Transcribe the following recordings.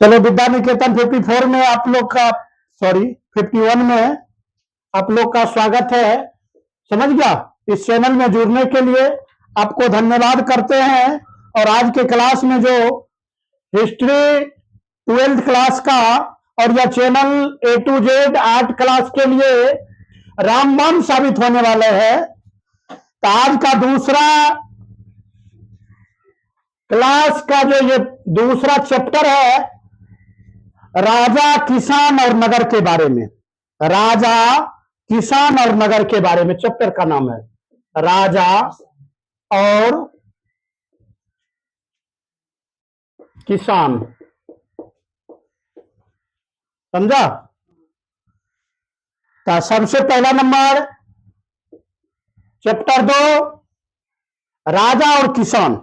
चलो विद्या निकेतन 54 में आप लोग का, सॉरी 51 में आप लोग का स्वागत है। समझ गया? इस चैनल में जुड़ने के लिए आपको धन्यवाद करते हैं। और आज के क्लास में जो हिस्ट्री 12th क्लास का और यह channel A to Z 8 class के लिए रामबाण साबित होने वाले हैं। तो आज का दूसरा क्लास का जो ये दूसरा चैप्टर है, राजा, किसान और नगर के बारे में। राजा, किसान और नगर के बारे में चैप्टर का नाम है राजा और किसान। समझा? तो सबसे पहला नंबर चैप्टर 2 राजा और किसान।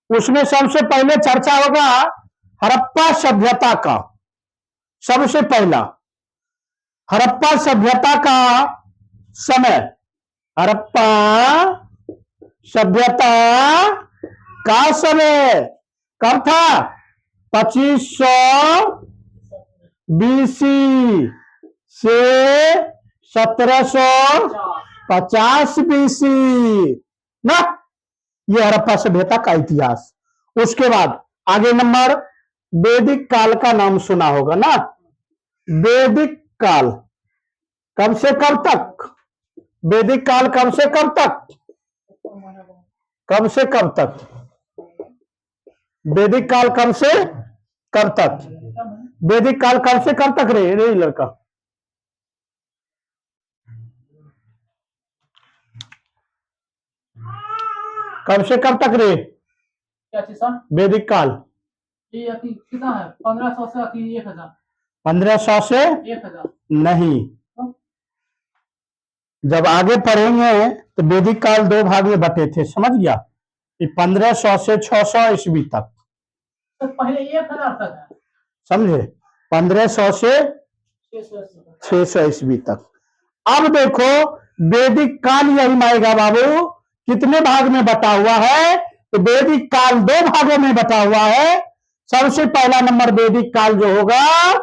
उसमें सबसे पहले चर्चा होगा हड़प्पा सभ्यता का। सबसे पहला हड़प्पा सभ्यता का समय, हड़प्पा सभ्यता का समय कब था? 2500 BC से 1750 BC ना, ये हड़प्पा सभ्यता का इतिहास। उसके बाद आगे नंबर वैदिक काल का नाम सुना होगा ना। वैदिक काल कब से कब तक? वैदिक काल कब से कब तक? कब से कब तक? वैदिक काल कब से कब तक? वैदिक काल कब से कब तक रे लड़का? कब से कब तक रे? क्या चीज सर? वैदिक काल ये कितना है? 1500 से 1000। 1500 से 1000 नहीं। जब आगे पढ़ेंगे तो वैदिक काल 2 भाग में बटे थे। समझ गया? 1500 से 600 ईस्वी तक। तो पहले 1000 तक है। समझे? 1500 से 600 ईस्वी तक। अब देखो वैदिक काल यही माएगा बाबू कितने भाग में बटा हुआ है? तो वैदिक काल 2 भागों में बटा हुआ है। सबसे पहला नंबर वैदिक काल जो होगा,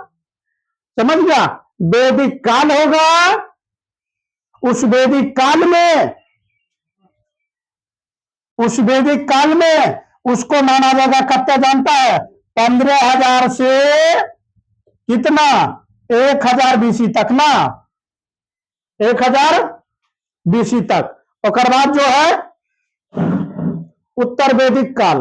समझ गया, वैदिक काल होगा। उस वैदिक काल में उसको माना जाएगा कब तक जानता है? 15,000 से कितना? 1000 BC तक ना, 1000 BC तक। और बाद जो है उत्तर वैदिक काल।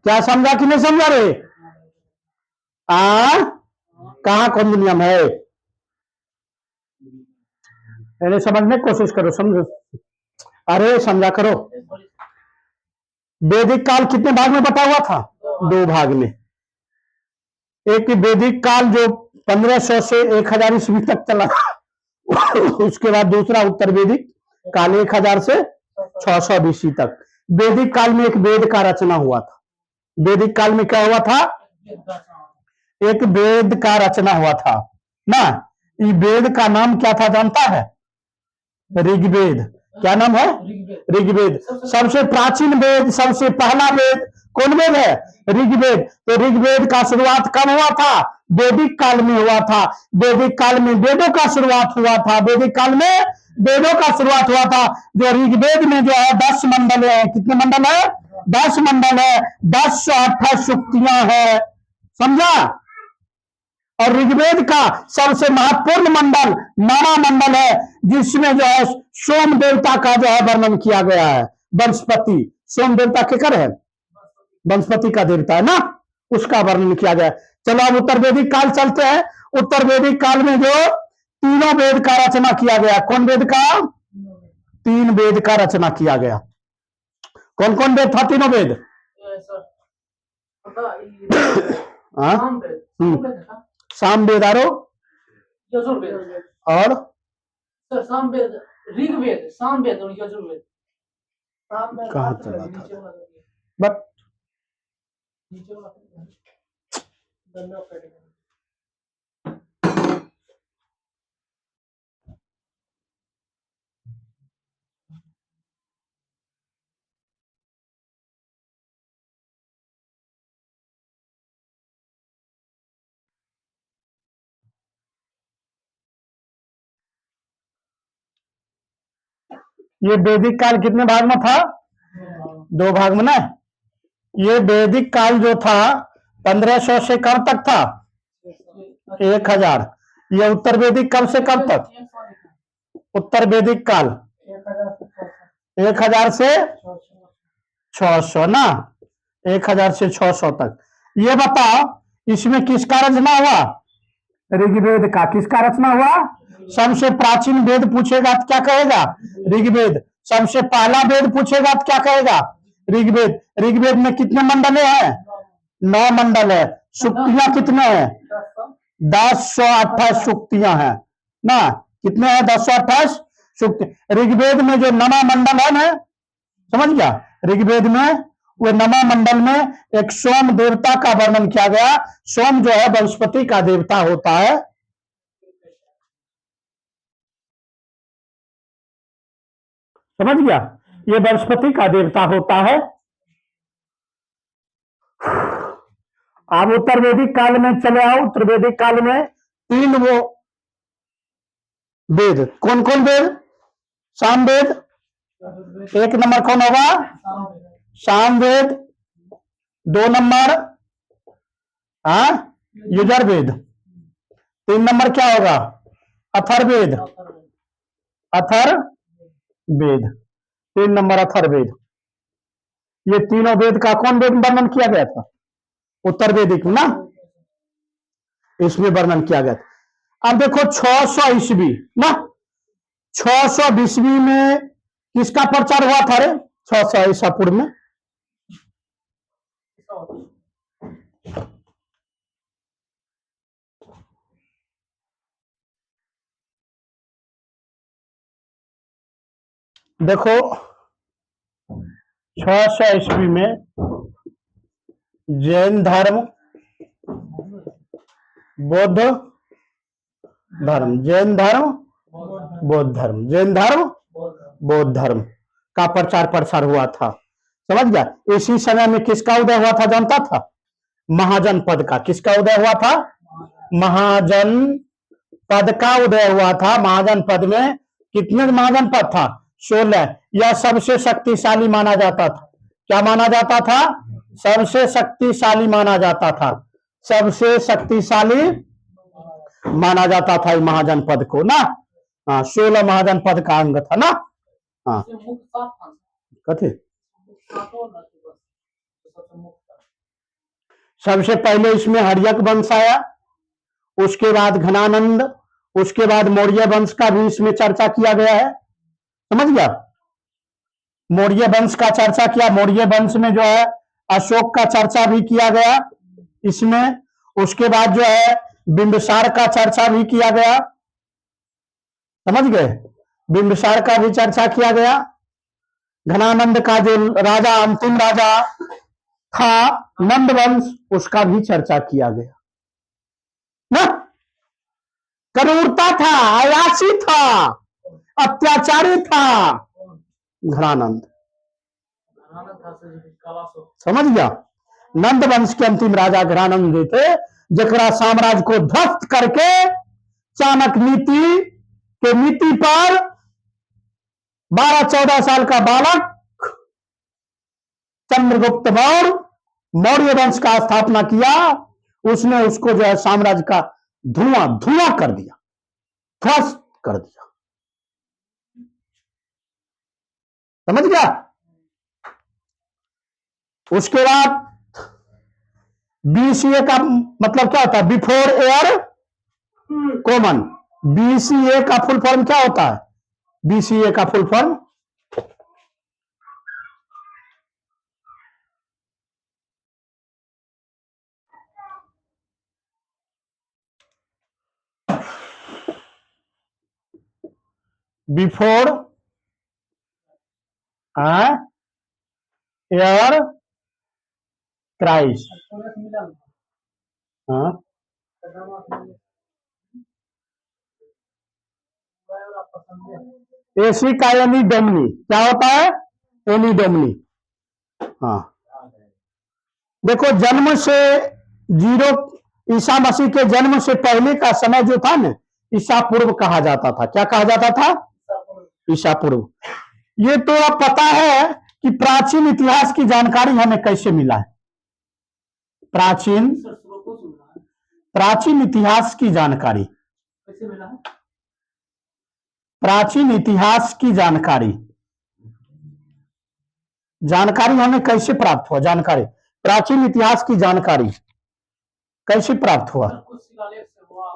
क्या समझा कि नहीं समझा रे? कहा कौन दुनिया में है? अरे समझने की कोशिश करो, समझो। अरे समझा करो। वैदिक काल कितने भाग में बटा हुआ था? 2 भाग में। एक वैदिक काल जो 1500 से 1000 ईस्वी तक चला उसके बाद दूसरा उत्तर वैदिक काल 1000 से 600 BC तक। वैदिक काल में एक वेद का रचना हुआ था। वैदिक काल में क्या हुआ था? एक वेद का रचना हुआ था ना। इस वेद का नाम क्या था जानता है? ऋग्वेद। क्या नाम है? ऋग्वेद। सबसे प्राचीन वेद, सबसे पहला वेद कौन वेद है? ऋग्वेद। तो ऋग्वेद का शुरुआत कब हुआ था? वैदिक काल में हुआ था। वैदिक काल में वेदों का शुरुआत हुआ था। वैदिक काल में वेदों का शुरुआत हुआ था। जो ऋग्वेद में जो है 10 मंडल है। कितने मंडल है? 10 मंडल है। 1028 सूक्तियां है। समझा? और ऋग्वेद का सबसे महत्वपूर्ण मंडल नाना मंडल है, जिसमें जो है सोम देवता का जो है वर्णन किया गया है। वनस्पति, सोम देवता केकर है? वनस्पति का देवता है ना, उसका वर्णन किया गया है। चलो अब उत्तर वैदिक काल चलते हैं। उत्तर वैदिक काल में जो 3 वेद का रचना किया गया। कौन वेद का? 3 वेद का रचना किया गया। कौन कौन वेद था? तीनों वेद। पता ये हाँ सामवेद हम्म, है क्या? सामवेद आरो यजुर्वेद और सर सामवेद ऋग्वेद सामवेद और यजुर्वेद सामवेद कहाँ अर्थ चला है, था नीचे वाला करिए, बट नीचे वाला करिए। धन्यवाद करिए। ये वैदिक काल कितने भाग में था? 2 भाग में ना। ये वैदिक काल जो था 1500 से कब तक था? 1000। ये उत्तर वैदिक कब से कब तक? उत्तर वैदिक काल 1000 से 600 ना, 1000 से 600 तक। ये बताओ इसमें किसका रचना हुआ? ऋग्वेद का। किसका रचना हुआ? सबसे प्राचीन वेद पूछेगा तो क्या कहेगा? ऋग्वेद। सबसे पहला वेद पूछेगा तो क्या कहेगा? ऋग्वेद। ऋग्वेद में कितने मंडले हैं? 9 मंडल है। सूक्तियां कितने हैं? 1028 सूक्तियां हैं ना। कितने हैं? 1028 सूक्ति। ऋग्वेद में जो नमा मंडल है ना, समझ गया? ऋग्वेद में वो नमा मंडल में एक सोम देवता का वर्णन किया गया। सोम जो है वनस्पति का देवता होता है। समझ गया? ये वनस्पति का देवता होता है। आप उत्तर वैदिक काल में चले आओ। उत्तर वैदिक काल में 3 वो वेद। कौन कौन वेद? सामवेद। एक नंबर कौन होगा? सामवेद। 2 नंबर हाँ यजुर्वेद। 3 नंबर क्या होगा? अथर्ववेद। अथर्ववेद 3 नंबर अथर्ववेद। ये तीनों वेद का कौन वेद वर्णन किया गया था? उत्तर वैदिक ना, इसमें वर्णन किया गया था। अब देखो 600 ईस्वी ना, 600 ईस्वी में किसका प्रचार हुआ था रे? 600 ईसा पूर्व में देखो 600 ईस्वी में जैन धर्म, बौद्ध धर्म, जैन धर्म, बौद्ध धर्म, जैन धर्म, बौद्ध धर्म का प्रचार प्रसार हुआ था। समझ गया? इसी समय में किसका उदय हुआ था जानता था? महाजन पद का। किसका उदय हुआ था? महाजन पद का उदय हुआ था। महाजन पद में कितने महाजन पद था? 16। यह सबसे शक्तिशाली माना जाता था। क्या माना जाता था? सबसे शक्तिशाली माना जाता था। सबसे शक्तिशाली माना जाता था महाजन पद को ना। हाँ 16 महाजन पद का अंग था ना। हाँ कथे सबसे पहले इसमें हर्यक वंश आया, उसके बाद घनानंद, उसके बाद मौर्य वंश का भी इसमें चर्चा किया गया है। समझ गया? मौर्य वंश का चर्चा किया। मौर्य वंश में जो है अशोक का चर्चा भी किया गया इसमें। उसके बाद जो है बिंबिसार का चर्चा भी किया गया। समझ गए? बिंबिसार का भी चर्चा किया गया। घनानंद का जो राजा अंतिम राजा था नंद वंश, उसका भी चर्चा किया गया ना। करूरता था, अयासी था, अत्याचारी था घनानंद। समझ गया? नंद वंश के अंतिम राजा घनानंद जी थे, जकरा साम्राज्य को ध्वस्त करके चाणक्य नीति के नीति पर 12-14 साल का बालक चंद्रगुप्त मौर्य मौर्य वंश का स्थापना किया। उसने उसको जो है साम्राज्य का धुआं धुआं कर दिया, ध्वस्त कर दिया। समझ गया? उसके बाद बीसीए का मतलब क्या होता है? Before air common. बीसीए का फुल फॉर्म क्या होता है? बीसीए का full form before air Christ. थोड़ा सा मिला हाँ, पसंद है। एसी का एनी डोमनी क्या होता है? एनी डोमनी। हाँ, देखो जन्म से जीरो, ईसा मसीह के जन्म से पहले का समय जो था ना, ईसा पूर्व कहा जाता था। क्या कहा जाता था? ईसा पूर्व। ये तो अब पता है कि प्राचीन इतिहास की जानकारी हमें कैसे मिला है? प्राचीन प्राचीन इतिहास की जानकारी, कैसे मिला है? प्राचीन इतिहास की जानकारी हमें कैसे प्राप्त हुआ? जानकारी, प्राचीन इतिहास की जानकारी कैसे प्राप्त हुआ? सर कुछ शिलालेख से हुआ,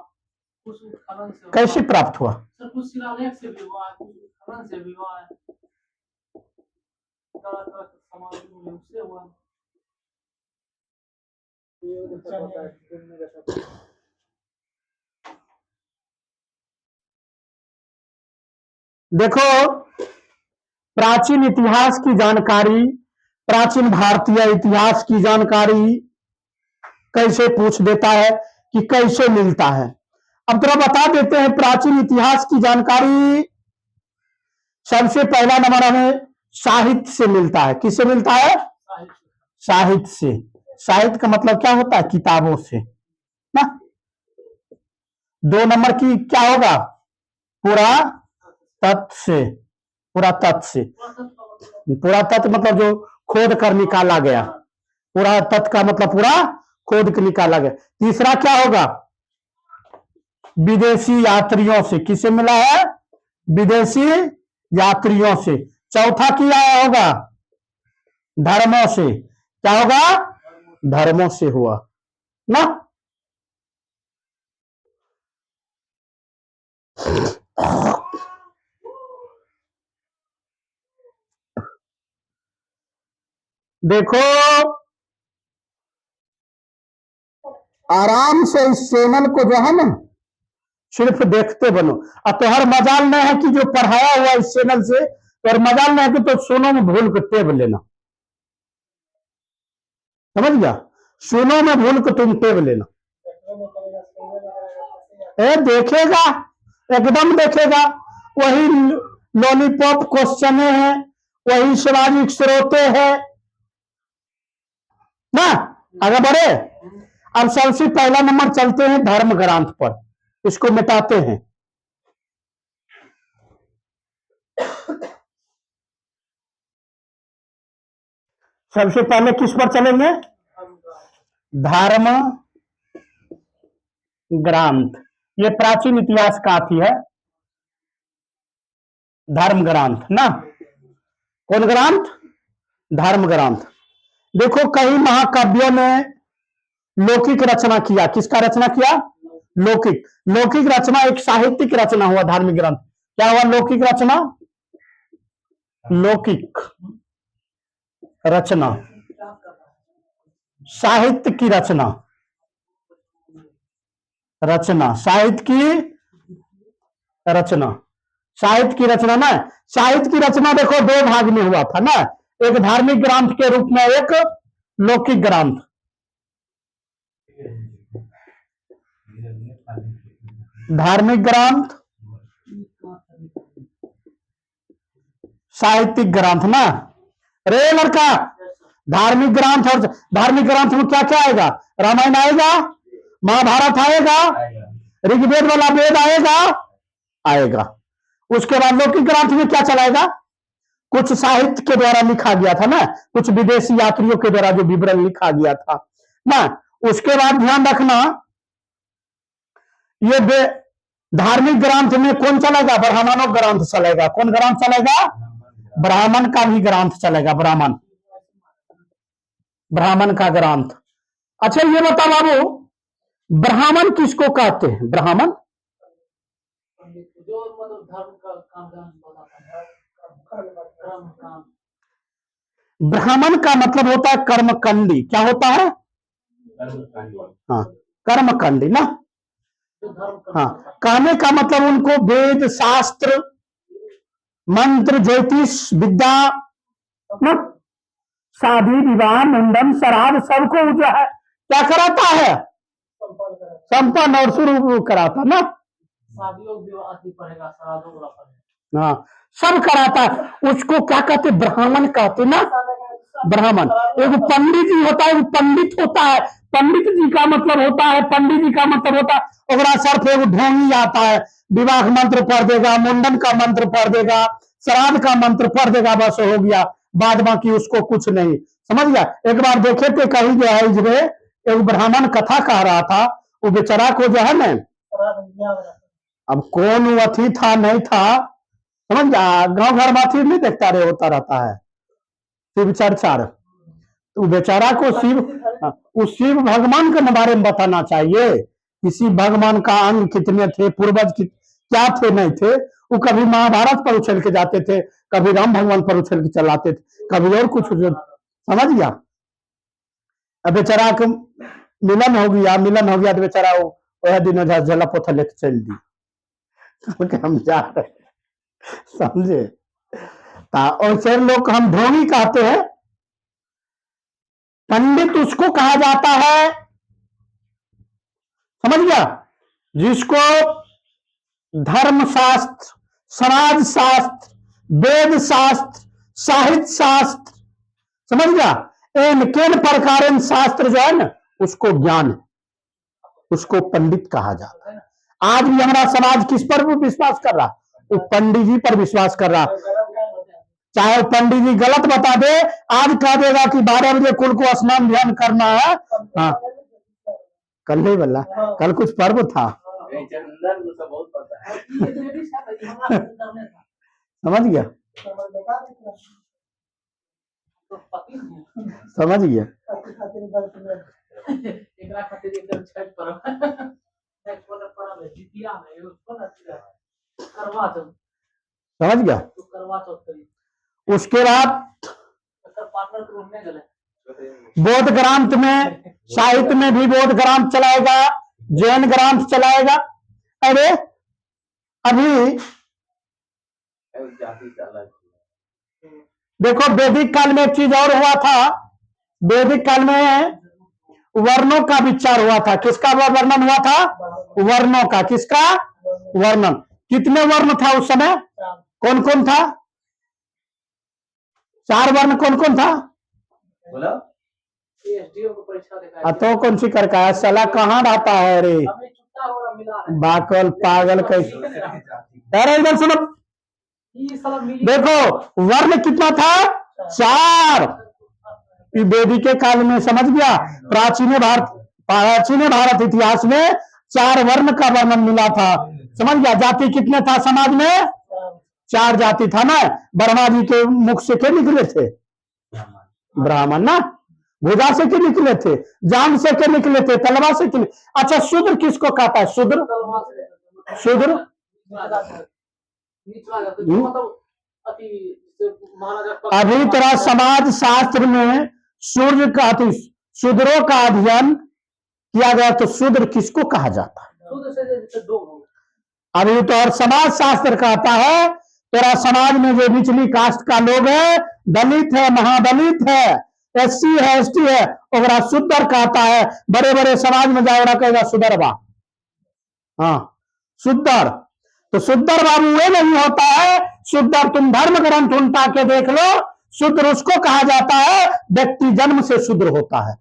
कुछ उत्खनन से हुआ। कैसे प्राप्त हुआ? सर कुछ शिलालेख से भी हुआ, कुछ उत्खनन से भी हुआ है, तरह तरह के सामग्री मिले उससे हुआ। देखो, प्राचीन इतिहास की जानकारी, प्राचीन भारतीय इतिहास की जानकारी कैसे पूछ देता है कि कैसे मिलता है? अब थोड़ा बता देते हैं। प्राचीन इतिहास की जानकारी सबसे पहला नंबर हमें साहित्य से मिलता है। किससे मिलता है? साहित्य से। साहित्य का मतलब क्या होता है? किताबों से ना। 2 नंबर की क्या होगा? पुरातत्व से। पुरातत्व से, पुरातत्व मतलब जो खोद कर निकाला गया। पुरातत्व का मतलब पूरा खोद कर निकाला गया। तीसरा क्या होगा? विदेशी यात्रियों से। किससे मिला है? विदेशी यात्रियों से। चौथा क्या होगा? धर्मों से। क्या होगा? धर्मों से हुआ ना। देखो, आराम से इस चैनल को जो है ना, सिर्फ देखते बनो। अब तो हर मजाल नहीं है कि जो पढ़ाया हुआ इस चैनल से, और मजाल नहीं है कि तो सुनो में भूल के टेब लेना। समझ गया? सुनो में भूल के तुम टेब लेना। देखेगा, एकदम देखेगा। वही लॉलीपॉप क्वेश्चन है, वही सामाजिक स्रोते है ना। आगे बढ़े। अब सबसे पहला नंबर चलते हैं धर्म ग्रंथ पर। इसको मिटाते हैं। सबसे पहले किस पर चलेंगे? धर्म ग्रंथ। ये प्राचीन इतिहास का अथी है, धर्म ग्रंथ ना। कौन ग्रंथ? धर्म ग्रंथ। देखो, कई महाकाव्यों ने लौकिक रचना किया। किसका रचना किया? लौकिक। लौकिक रचना एक साहित्यिक रचना हुआ। धार्मिक ग्रंथ क्या हुआ? लौकिक रचना। लौकिक रचना, साहित्य की रचना। रचना, साहित्य की रचना। साहित्य की रचना ना। साहित्य की रचना देखो 2 भाग में हुआ था ना। एक धार्मिक ग्रंथ के रूप में, एक लौकिक ग्रंथ। धार्मिक ग्रंथ, साहित्यिक ग्रंथ ना। रे लड़का, धार्मिक ग्रंथ और धार्मिक ग्रंथ में क्या क्या आएगा? रामायण आएगा, महाभारत आएगा, ऋग्वेद वाला वेद आएगा। आएगा। उसके बाद लौकिक ग्रंथ में क्या चलाएगा? कुछ साहित्य के द्वारा लिखा गया था ना, कुछ विदेशी यात्रियों के द्वारा जो विवरण लिखा गया था ना। उसके बाद ध्यान रखना, ये धार्मिक ग्रंथ में कौन चलेगा? ब्राह्मणों ग्रंथ चलेगा। कौन ग्रंथ चलेगा? ब्राह्मण का भी ग्रंथ चलेगा। ब्राह्मण, ब्राह्मण का ग्रंथ। अच्छा ये बता बाबू, ब्राह्मण किसको कहते हैं? ब्राह्मण जो मतलब धर्म का काम बताता है, कर्म काम। ब्राह्मण का मतलब होता है कर्मकांडी। क्या होता है? हाँ, कर्मकांडी ना। हाँ, कहने का मतलब उनको वेद शास्त्र मंत्र, ज्योतिष विद्या, न? शादी विवाह मुंडन श्राद्ध सबको जो है क्या कराता है, संपन्न और शुरू कराता ना। शादियों विवाह आदि पड़ेगा, श्राद्धों वाला पड़ेगा। हाँ, सब कराता है। उसको क्या कहते, ब्राह्मण कहते ना, ब्राह्मण। एक पंडित जी होता है, एक पंडित होता है। पंडित जी का मतलब होता है, पंडित जी का मतलब होता है ओकरा सर पे एगो ढोंगी आता है, विवाह मंत्र पढ़ देगा, मुंडन का मंत्र पढ़ देगा, श्राद्ध का मंत्र पढ़ देगा, बस हो गया। बाद बाकी उसको कुछ नहीं, समझ गया। एक बार देखे थे कहीं जो है इसमें एक ब्राह्मण कथा कह रहा था, वो बेचारा को जो है ना, अब कौन वो अथी था नहीं था, समझ गया, गांव घर बाथी नहीं देखता रहे होता रहता है शिव चर्चा। तो बेचारा को शिव, उस शिव भगवान के बारे में बताना चाहिए, किसी भगवान का अंग कितने थे, पूर्वज क्या थे नहीं थे। वो कभी महाभारत पर उछल के जाते थे, कभी राम भगवान पर उछल के चलाते थे, कभी और कुछ, समझ गया। अब बेचारा को मिलन हो गया तो बेचारा वह दिन जला पोथल लेके चल दी, हम जा रहे, समझे। और फिर लोग हम ढोंगी कहते हैं। पंडित उसको कहा जाता है, समझ गया, जिसको धर्म शास्त्र, समाज शास्त्र, वेद शास्त्र, साहित्य शास्त्र, समझ गया, इन किन प्रकार शास्त्र जो है ना उसको ज्ञान है, उसको पंडित कहा जाता है। आज भी हमारा समाज किस पर विश्वास कर रहा, वो पंडित जी पर विश्वास कर रहा। चाहे पंडित जी गलत बता दे, आज कह देगा कि 12 बजे कुल को स्नान ध्यान करना है। हाँ, कल नहीं बोला, कल कुछ पर्व था, समझ गया, समझ गया। समझ गया। उसके बाद बौद्ध ग्रंथ में, साहित्य में भी बौद्ध ग्रंथ चलाएगा, जैन ग्रंथ चलाएगा। अरे अभी देखो वैदिक काल में एक चीज और हुआ था, वैदिक काल में वर्णों का विचार हुआ था। किसका वर्णन हुआ था, वर्णों का। किसका वर्णन, कितने वर्ण था उस समय, कौन कौन था, 4 वर्ण कौन कौन था, तो कौन सी कर का सला कहाँ रहता है रे, बाकल पागल कैसे। अरे इधर सुनो, देखो वर्ण कितना था, 4। वैदिक के काल में, समझ गया, प्राचीन भारत इतिहास में 4 वर्ण का वर्णन मिला था, समझ गया। जाति कितने था समाज में, 4 जाति था ना। ब्रह्मा जी के मुख से क्या निकले थे, ब्राह्मण ना। भुजा से क्या निकले थे, जान से क्या निकले थे, तलवार से क्या। अच्छा शूद्र किसको कहता है, शूद्र, शूद्र अभी तरह समाज शास्त्र में सूर्य का, शूद्रों का अध्ययन किया गया, तो शूद्र किसको कहा जाता है। अभी तो और समाज शास्त्र कहता है तेरा समाज में जो निचली कास्ट का लोग है, दलित है, महादलित है, SC है, ST है, ओकरा शूद्र कहता है। बड़े बड़े समाज में जाओ कहेगा सुदरबा, हाँ शुद्र। तो शुद्र बाबू वे नहीं होता है, शुद्र तुम धर्म ग्रंथ उल्टा के देख लो, शुद्र उसको कहा जाता है व्यक्ति जन्म से शुद्र होता है।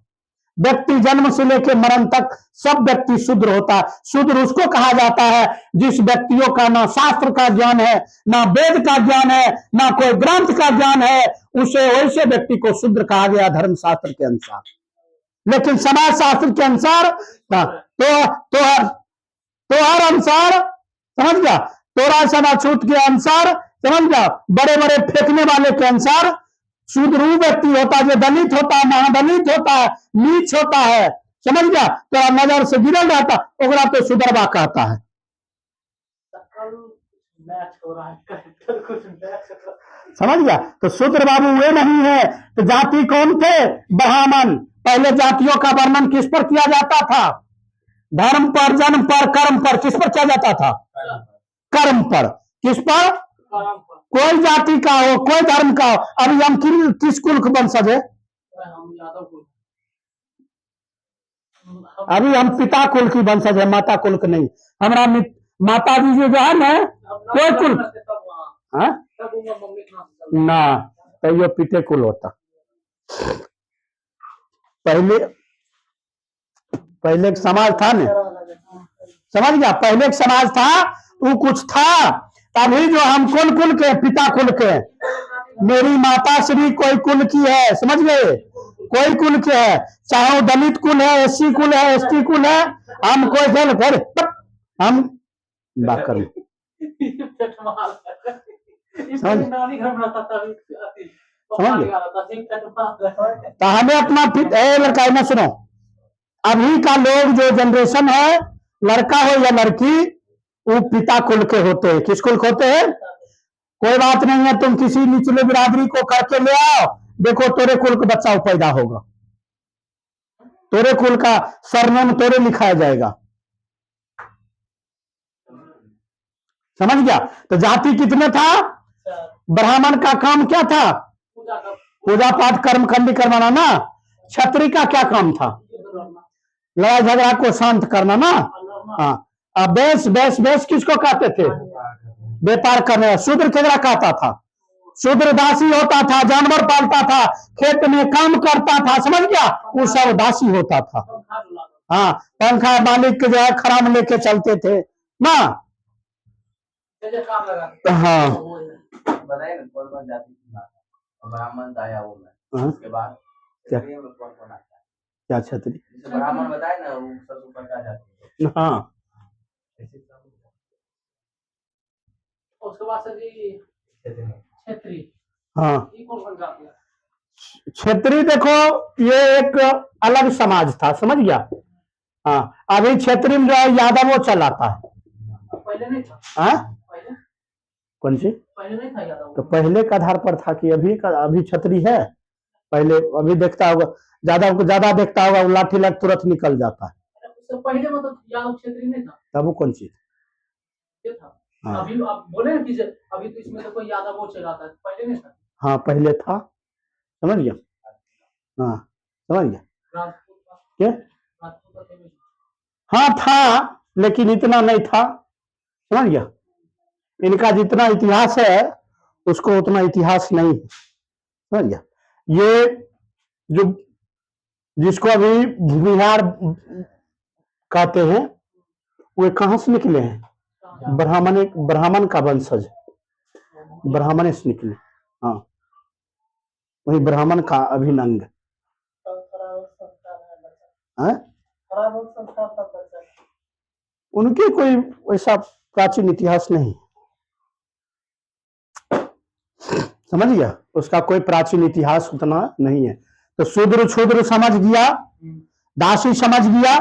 व्यक्ति जन्म से लेकर मरण तक सब व्यक्ति शुद्र होता है। शुद्र उसको कहा जाता है जिस व्यक्तियों का ना शास्त्र का ज्ञान है, ना वेद का ज्ञान है, ना कोई ग्रंथ का ज्ञान है, उसे वैसे व्यक्ति को शुद्र कहा गया धर्म शास्त्र के अनुसार। लेकिन समाज शास्त्र के अनुसार तो हर अनुसार, समझ गया, तोरा सना छूट के अनुसार, समझ गया, बड़े बड़े फेंकने वाले के अनुसार शूद्र व्यक्ति होता है जो दलित होता है, महादलित होता है, नीच होता है, समझ गया, तो नजर से गिरल रहता, ओकरा तो सुदरबा कहता है। समझ गया। तो शूद्र बाबू वे नहीं है। तो जाति कौन थे, ब्राह्मण। पहले जातियों का वर्णन किस पर किया जाता था, धर्म पर, जन्म पर, कर्म पर। किस पर किया जाता था, कर्म पर। किस पर, काम पर कोई जाति का हो, कोई धर्म का हो। अभी हम किस कुल के वंशज है? हम यादव को अभी हम पिता कुल की वंशज है, माता कुल के नहीं। हमारा माता जी जो है ना, कोई कुल हाँ? तब उनका मम्मी कहाँ से चल ना, तो ये पिते कुल होता। पहले एक समाज था ना, समझ गया? पहले एक समाज था, वो कुछ था। अभी जो हम कौन कुल के, पिता कुल के, मेरी माता श्री कोई कुल की है, समझ गए? कोई कुल के है, चाहे वो दलित कुल है, एससी कुल है, एसटी कुल है, हम कोई जल घर हम बाकर नानी घर में रहता था समझ गए? तो हमें अपना लड़का ना सुनो, अभी का लोग जो जनरेशन है, लड़का हो या लड़की, वो पिता कुल के होते हैं। किस कुल के होते हैं? कोई बात नहीं है, तुम किसी निचले बिरादरी को करके ले आओ, देखो तोरे कुल का बच्चा पैदा होगा, तोरे कुल का सरनेम तोरे लिखाया जाएगा। समझ गया? तो जाति कितने था? ब्राह्मण का काम क्या था? पूजा पाठ कर्म खंडी करवाना ना। क्षत्रिय का क्या काम था? लड़ाई झगड़ा को शांत करना ना। हाँ, अब बेस किसको कहते थे? व्यापार करने। शूद्र केकरा कहता था? शूद्र दासी होता था, जानवर पालता था, खेत में काम करता था, समझ गया? वो सब दासी होता था। हाँ, पंखा मालिक के जो है खराम लेके चलते थे ना। हाँ, बताइए ना कौन कौन जाति की बात है? ब्राह्मण था या वो में उसके बाद क्षत्रिय में कौन कौन आता है? क्या क्षत्रिय? जैसे ब्राह्मण बताए ना, वो सबसे ऊपर का जाति है। हाँ, उसके बाद से जी क्षेत्रीय, हाँ, ये कौन कौन जाति है? क्षेत्रीय देखो, ये एक अलग समाज था, समझ गया? हाँ, अभी क्षेत्रीय में जो है यादव वो चलाता है। पहले नहीं था। हाँ, पहले कौन सी? पहले नहीं था यादव। तो पहले का आधार पर था कि अभी क्षत्रिय है। पहले अभी देखता होगा, ज्यादा देखता होगा, वो लाठी लग तुरंत निकल जाता है। उससे पहले मतलब यादव क्षेत्रीय नहीं था। तब वो कौन चीज? ये था। हाँ। अभी आप बोले ना कि अभी तो इसमें तो कोई यादव वो चलाता है, पहले नहीं था। हाँ, पहले था, समझ गया? हाँ, समझ गया? राजपूत का क्या? राजपूत का थे। हाँ था, लेकिन इतना नहीं था, समझ गया? इनका जितना इतिहास है उसको उतना इतिहास नहीं है, समझ गया? ये जो जिसको अभी भूमिहार कहते हैं, वे कहाँ से निकले हैं? ब्राह्मण का वंशज, ब्राह्मण से निकले। हाँ, वही ब्राह्मण का अभिनंग। उनके कोई वैसा प्राचीन इतिहास नहीं, समझ गया? उसका कोई प्राचीन इतिहास उतना नहीं है। तो शूद्र समझ गया, दासी समझ गया।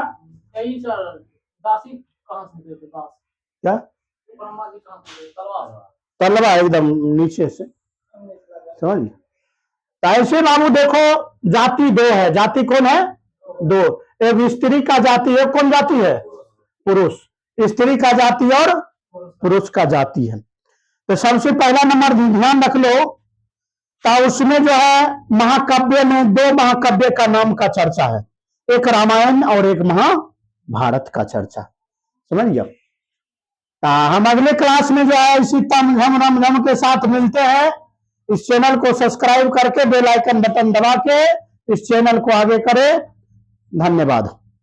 यही सर, दासी कहाँ से निकले थे? दास क्या? ब्रह्मा जी कहाँ से निकले? तलवार तलवा एकदम नीचे से, समझ गया? तो ऐसे बाबू देखो, जाति दो है। जाति कौन है? दो। एक स्त्री का जाति है, कौन जाति है? पुरुष। स्त्री का जाति और पुरुष का जाति है। तो सबसे पहला नंबर ध्यान रख लो, तो उसमें जो है महाकाव्य में दो महाकाव्य का नाम का चर्चा है, एक रामायण और एक महाभारत का चर्चा, समझ गया? हम अगले क्लास में जो है इसी तम झम के साथ मिलते हैं। इस चैनल को सब्सक्राइब करके बेल आइकन बटन दबा के इस चैनल को आगे करें। धन्यवाद।